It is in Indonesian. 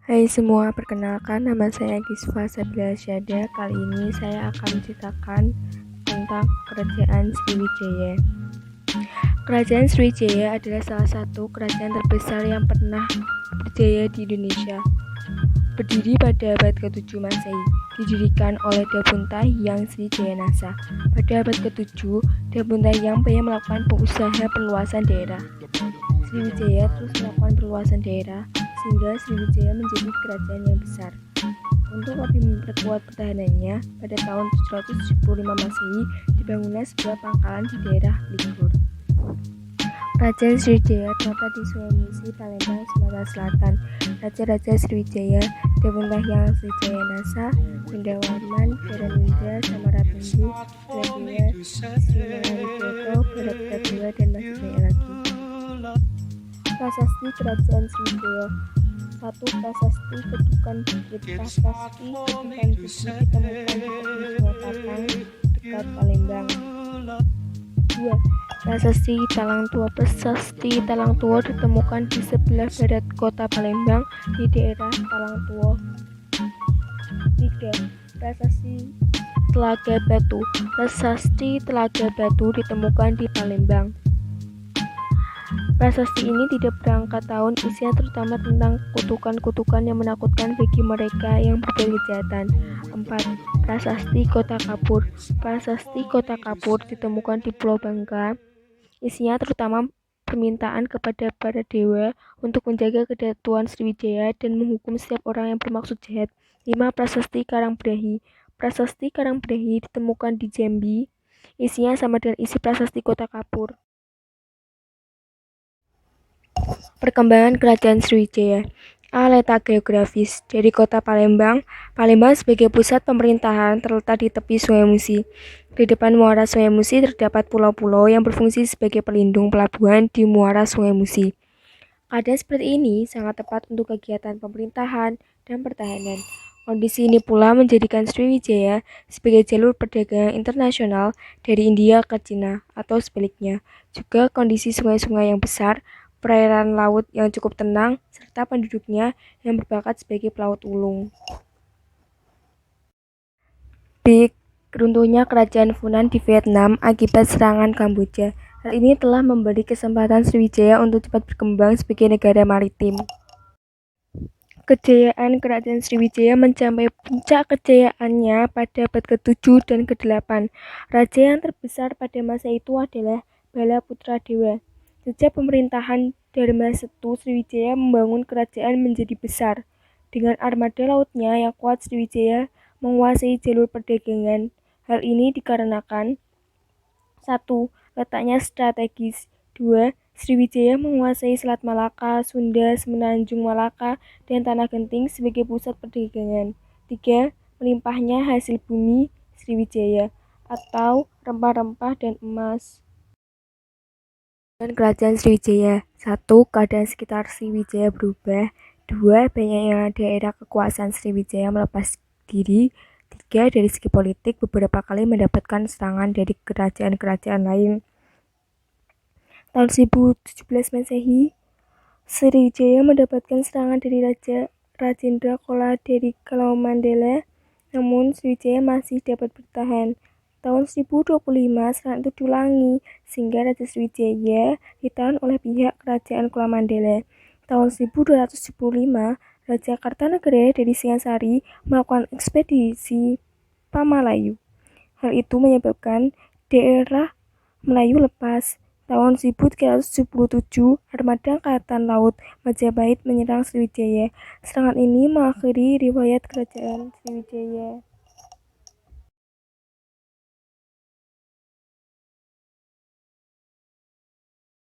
Hai semua, perkenalkan nama saya Gisva Sabila Syada. Kali ini saya akan menceritakan tentang Kerajaan Sriwijaya. Kerajaan Sriwijaya adalah salah satu kerajaan terbesar yang pernah berjaya di Indonesia. Berdiri pada abad ke-7 Masehi, didirikan oleh Dapunta Hyang Srijayanasa. Pada abad ke-7, Dapunta Hyang banyak melakukan pengusaha perluasan daerah. Sriwijaya terus melakukan perluasan daerah sehingga Sriwijaya menjadi kerajaan yang besar. Untuk lebih memperkuat pertahanannya, pada tahun 775 Masehi dibangunlah sebuah pangkalan di daerah Ligor. Kerajaan Sriwijaya terletak di Sungai Musi, Palembang, Sumatera Selatan. Raja-raja Sriwijaya, Dapunta Hyang Srijayanasa, Gondawarman, Dharanindra, Samarapunggu, Baladewa, Srimangawijoto, Bharatkadewa, dan masih banyak lagi. Prasasti Kerajaan Sriwijaya. 1. Prasasti Kedukan Bukit. Prasasti Kedukan Bukit ditemukan di tepi Sungai Patang dekat Palembang. 2. Prasasti Talang Tua. Prasasti Talang Tua ditemukan di sebelah barat kota Palembang di daerah Talang Tua. 3. Prasasti Telaga Batu. Prasasti Telaga Batu ditemukan di Palembang. Prasasti ini tidak berangkat tahun, isinya terutama tentang kutukan-kutukan yang menakutkan bagi mereka yang berbuat kejahatan. 4. Prasasti Kota Kapur. Prasasti Kota Kapur ditemukan di Pulau Bangka. Isinya terutama permintaan kepada para dewa untuk menjaga kedatuan Sriwijaya dan menghukum setiap orang yang bermaksud jahat. 5. Prasasti Karangbrahi. Prasasti Karangbrahi ditemukan di Jambi. Isinya sama dengan isi Prasasti Kota Kapur. Perkembangan Kerajaan Sriwijaya. Letak geografis. Dari kota Palembang, Palembang sebagai pusat pemerintahan terletak di tepi Sungai Musi. Di depan muara Sungai Musi terdapat pulau-pulau yang berfungsi sebagai pelindung pelabuhan di muara Sungai Musi. Keadaan seperti ini sangat tepat untuk kegiatan pemerintahan dan pertahanan. Kondisi ini pula menjadikan Sriwijaya sebagai jalur perdagangan internasional dari India ke Cina atau sebaliknya. Juga kondisi sungai-sungai yang besar, perairan laut yang cukup tenang, serta penduduknya yang berbakat sebagai pelaut ulung. B. Runtuhnya Kerajaan Funan di Vietnam akibat serangan Kamboja. Hal ini telah memberi kesempatan Sriwijaya untuk cepat berkembang sebagai negara maritim. Kejayaan Kerajaan Sriwijaya mencapai puncak kejayaannya pada abad ke-7 dan ke-8. Raja yang terbesar pada masa itu adalah Bala Putra Dewa. Sejak pemerintahan Dharma Setu, Sriwijaya membangun kerajaan menjadi besar. Dengan armada lautnya yang kuat, Sriwijaya menguasai jalur perdagangan. Hal ini dikarenakan 1. Letaknya strategis. 2. Sriwijaya menguasai Selat Malaka, Sunda, Semenanjung Malaka, dan Tanah Genting sebagai pusat perdagangan. 3. Melimpahnya hasil bumi Sriwijaya atau rempah-rempah dan emas. Dan Kerajaan Sriwijaya. 1. Keadaan sekitar Sriwijaya berubah. 2. Banyaknya daerah kekuasaan Sriwijaya melepas diri. 3. Dari segi politik, beberapa kali mendapatkan serangan dari kerajaan-kerajaan lain. Tahun 1017 Masehi, Sriwijaya mendapatkan serangan dari Raja Rajendra Chola dari Kalaumandela, namun Sriwijaya masih dapat bertahan. Tahun 1025 serangan itu diulangi sehingga Raja Sriwijaya ditahan oleh pihak Kerajaan Kulamandela. Tahun 1275 Raja Kartanegara dari Singasari melakukan ekspedisi Pamalayu. Hal itu menyebabkan daerah Melayu lepas. Tahun 1377, armada Angkatan Laut Majapahit menyerang Sriwijaya. Serangan ini mengakhiri riwayat Kerajaan Sriwijaya.